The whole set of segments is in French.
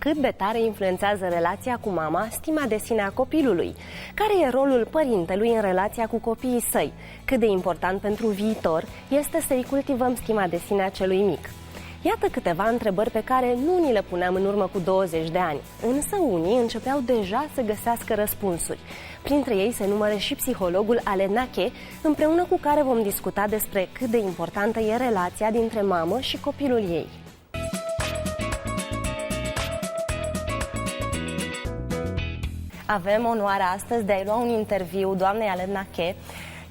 Cât de tare influențează relația cu mama stima de sine a copilului? Care e rolul părintelui în relația cu copiii săi? Cât de important pentru viitor este să-i cultivăm stima de sine a celui mic? Iată câteva întrebări pe care nu ni le puneam în urmă cu 20 de ani, însă unii începeau deja să găsească răspunsuri. Printre ei se numără și psihologul Alain Naquet, împreună cu care vom discuta despre cât de importantă e relația dintre mamă și copilul ei. Avem onoarea astăzi de a-i lua un interviu doamnei Alain Naquet.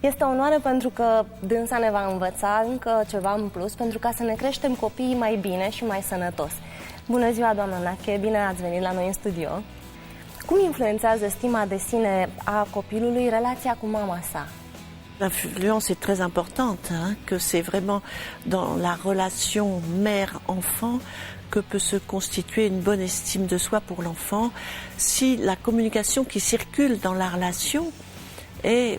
Este o onoare pentru că dânsa ne va învăța încă ceva în plus pentru ca să ne creștem copiii mai bine și mai sănătos. Bună ziua, doamna Naquet, bine ați venit la noi în studio. Cum influențează stima de sine a copilului relația cu mama sa? L'influence est très importante, que c'est vraiment dans la relation mère-enfant que peut se constituer une bonne estime de soi pour l'enfant si la communication qui circule dans la relation est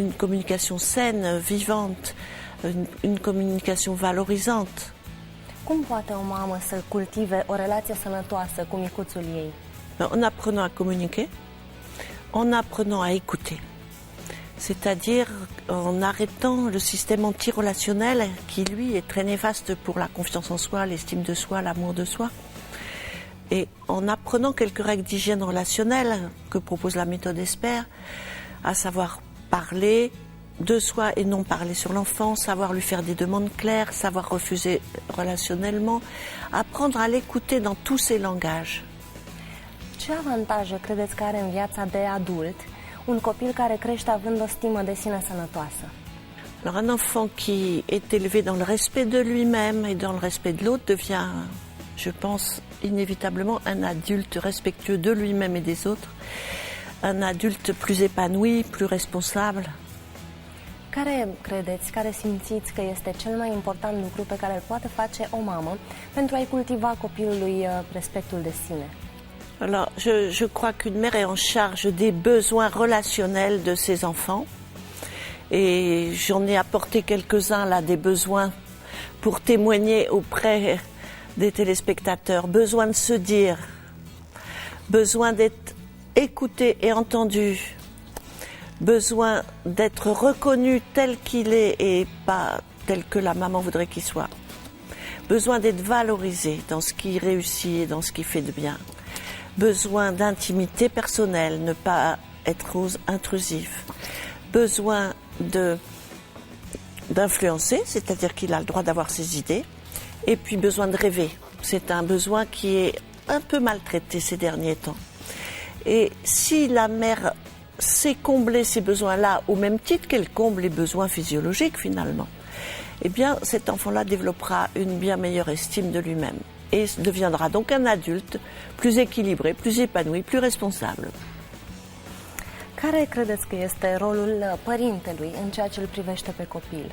une communication saine, vivante, une communication valorisante. Cum poate o mamă să cultive o relație sănătoasă cu micuțul ei? En apprenant à communiquer, en apprenant à écouter. C'est-à-dire en arrêtant le système antirelationnel qui, lui, est très néfaste pour la confiance en soi, l'estime de soi, l'amour de soi. Et en apprenant quelques règles d'hygiène relationnelle que propose la méthode ESPER, à savoir parler de soi et non parler sur l'enfant, savoir lui faire des demandes claires, savoir refuser relationnellement, apprendre à l'écouter dans tous ses langages. Ce avantaje credeți că are în viața de adult un copil care crește având o stimă de sine sănătoasă? Alors un enfant qui est élevé dans le respect de lui-même et dans le respect de l'autre devient, je pense, inévitablement un adulte respectueux de lui-même et des autres, un adulte plus épanoui, plus responsable. Care credeți, care simțiți că este cel mai important lucru pe care îl poate face o mamă pentru a-i cultiva copilului respectul de sine? Alors, je crois qu'une mère est en charge des besoins relationnels de ses enfants et j'en ai apporté quelques-uns là, des besoins pour témoigner auprès des téléspectateurs. Besoin de se dire, besoin d'être écouté et entendu, besoin d'être reconnu tel qu'il est et pas tel que la maman voudrait qu'il soit, besoin d'être valorisé dans ce qui réussit et dans ce qui fait de bien. Besoin d'intimité personnelle, ne pas être intrusif. Besoin d'influencer, c'est-à-dire qu'il a le droit d'avoir ses idées. Et puis besoin de rêver. C'est un besoin qui est un peu maltraité ces derniers temps. Et si la mère sait combler ces besoins-là au même titre qu'elle comble les besoins physiologiques finalement, eh bien cet enfant-là développera une bien meilleure estime de lui-même. Et deviendra donc un adulte plus équilibré, plus épanoui, plus responsable. Care credeți că este rolul părintelui în ceea ce îl privește pe copil?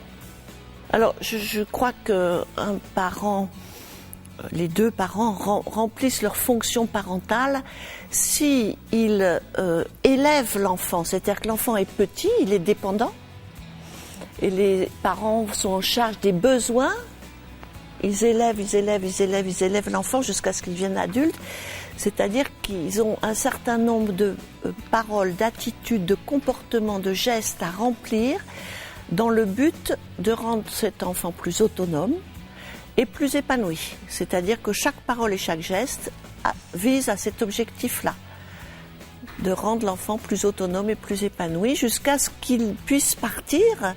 Alors, je crois que les deux parents remplissent leur fonction parentale si ils élèvent l'enfant, c'est-à-dire que l'enfant est petit, il est dépendant, et les parents sont en charge des besoins. Ils élèvent l'enfant jusqu'à ce qu'il devienne adulte, c'est-à-dire qu'ils ont un certain nombre de paroles, d'attitudes, de comportements, de gestes à remplir dans le but de rendre cet enfant plus autonome et plus épanoui. C'est-à-dire que chaque parole et chaque geste vise à cet objectif-là, de rendre l'enfant plus autonome et plus épanoui jusqu'à ce qu'il puisse partir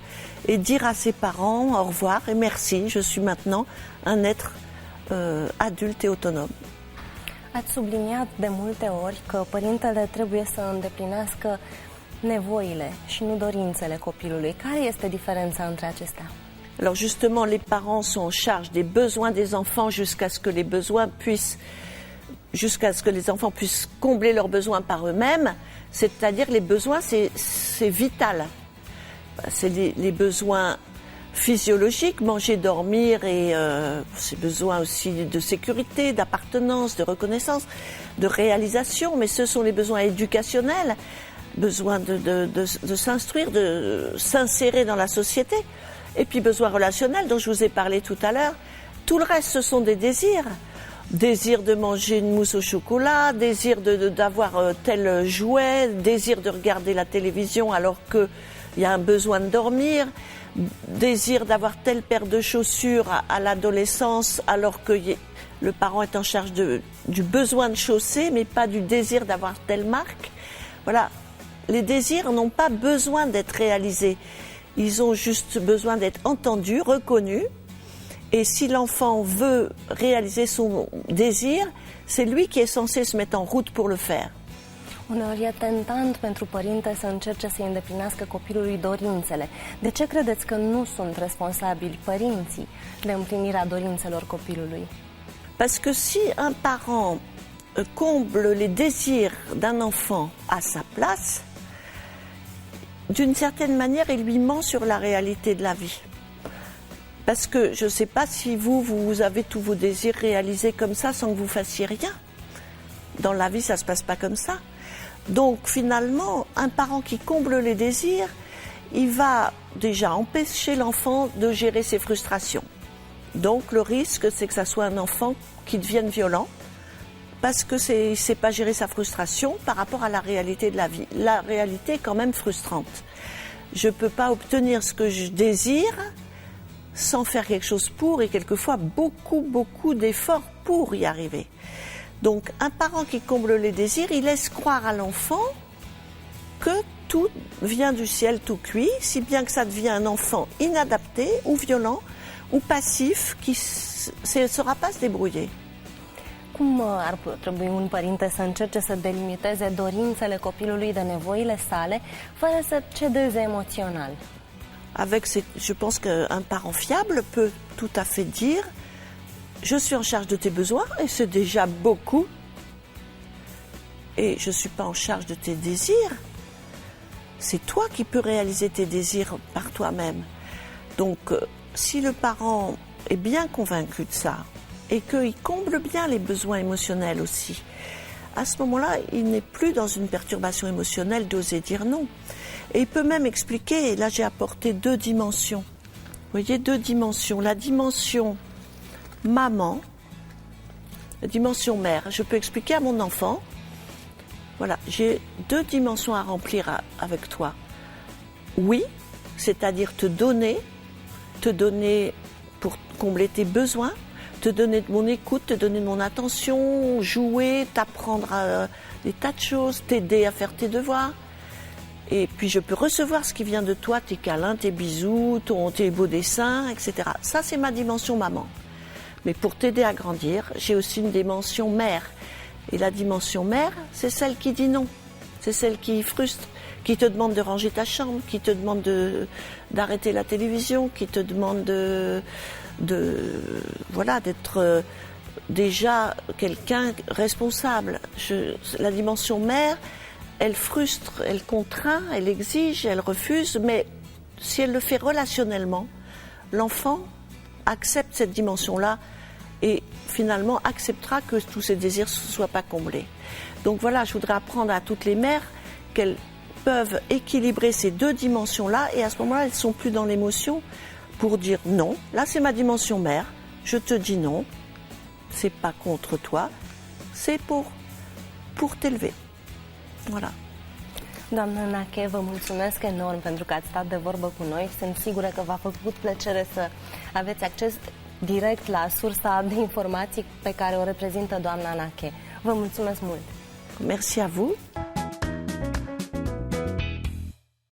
et dire à ses parents au revoir et merci, je suis maintenant un être adulte et autonome. Ați subliniat de multe ori că părintele trebuie să îndeplinească nevoile și nu dorințele copilului. Care este diferența între acestea? Alors justement, les parents sont en charge des besoins des enfants jusqu'à ce que les enfants puissent combler leurs besoins par eux-mêmes, c'est-à-dire les besoins, c'est vital. C'est les besoins physiologiques, manger, dormir et ces besoins aussi de sécurité, d'appartenance, de reconnaissance, de réalisation, mais ce sont les besoins éducationnels, besoin de s'instruire, de s'insérer dans la société, et puis besoins relationnels dont je vous ai parlé tout à l'heure. Tout le reste, ce sont des désirs. désir de manger une mousse au chocolat, désir d'avoir tel jouet, désir de regarder la télévision alors qu'il y a un besoin de dormir, désir d'avoir telle paire de chaussures à l'adolescence alors que le parent est en charge du besoin de chausser mais pas du désir d'avoir telle marque. Voilà, les désirs n'ont pas besoin d'être réalisés, ils ont juste besoin d'être entendus, reconnus. Et si l'enfant veut réaliser son désir, c'est lui qui est censé se mettre en route pour le faire. Uneori e tentant pentru părinte să încerce să îndeplinească copilului dorințele. De ce credeți că nu sunt responsabili părinții de împlinirea dorințelor copilului? Parce que si un parent comble les désirs d'un enfant à sa place, d'une certaine manière, il lui ment sur la réalité de la vie. Parce que je ne sais pas si vous avez tous vos désirs réalisés comme ça sans que vous fassiez rien. Dans la vie, ça ne se passe pas comme ça. Donc finalement, un parent qui comble les désirs, il va déjà empêcher l'enfant de gérer ses frustrations. Donc le risque, c'est que ça soit un enfant qui devienne violent parce qu'il ne sait pas gérer sa frustration par rapport à la réalité de la vie. La réalité est quand même frustrante. Je ne peux pas obtenir ce que je désire sans faire quelque chose pour et quelquefois beaucoup d'efforts pour y arriver. Donc un parent qui comble les désirs, il laisse croire à l'enfant que tout vient du ciel tout cuit, si bien que ça devient un enfant inadapté ou violent ou passif qui ne saura pas se débrouiller. Cum ar trebui un părinte să încerce să delimiteze dorințele copilului de nevoile sale fără să cedeze emoțional? Je pense qu'un parent fiable peut tout à fait dire « Je suis en charge de tes besoins et c'est déjà beaucoup et je ne suis pas en charge de tes désirs. C'est toi qui peux réaliser tes désirs par toi-même. » Donc, si le parent est bien convaincu de ça et qu'il comble bien les besoins émotionnels aussi, à ce moment-là, il n'est plus dans une perturbation émotionnelle d'oser dire non. Et il peut même expliquer, et là j'ai apporté 2 dimensions. Vous voyez, 2 dimensions. La dimension maman, la dimension mère. Je peux expliquer à mon enfant, voilà, j'ai 2 dimensions à remplir avec toi. Oui, c'est-à-dire te donner pour combler tes besoins, te donner de mon écoute, te donner de mon attention, jouer, t'apprendre des tas de choses, t'aider à faire tes devoirs. Et puis je peux recevoir ce qui vient de toi, tes câlins, tes bisous, tes beaux dessins, etc. Ça, c'est ma dimension maman. Mais pour t'aider à grandir, j'ai aussi une dimension mère. Et la dimension mère, c'est celle qui dit non. C'est celle qui frustre, qui te demande de ranger ta chambre, qui te demande d'arrêter la télévision, qui te demande d'être déjà quelqu'un responsable. La dimension mère, elle frustre, elle contraint, elle exige, elle refuse, mais si elle le fait relationnellement, l'enfant accepte cette dimension-là et finalement acceptera que tous ses désirs ne soient pas comblés. Donc voilà, je voudrais apprendre à toutes les mères qu'elles peuvent équilibrer ces 2 dimensions-là et à ce moment-là, elles ne sont plus dans l'émotion pour dire non. Là, c'est ma dimension mère, je te dis non, c'est pas contre toi, c'est pour t'élever. Voilà. Doamna Nache, vă mulțumesc enorm pentru că ați stat de vorbă cu noi. Sunt sigură că v-a făcut plăcere să aveți acces direct la sursa de informații pe care o reprezintă doamna Nache. Vă mulțumesc mult! Merci à vous!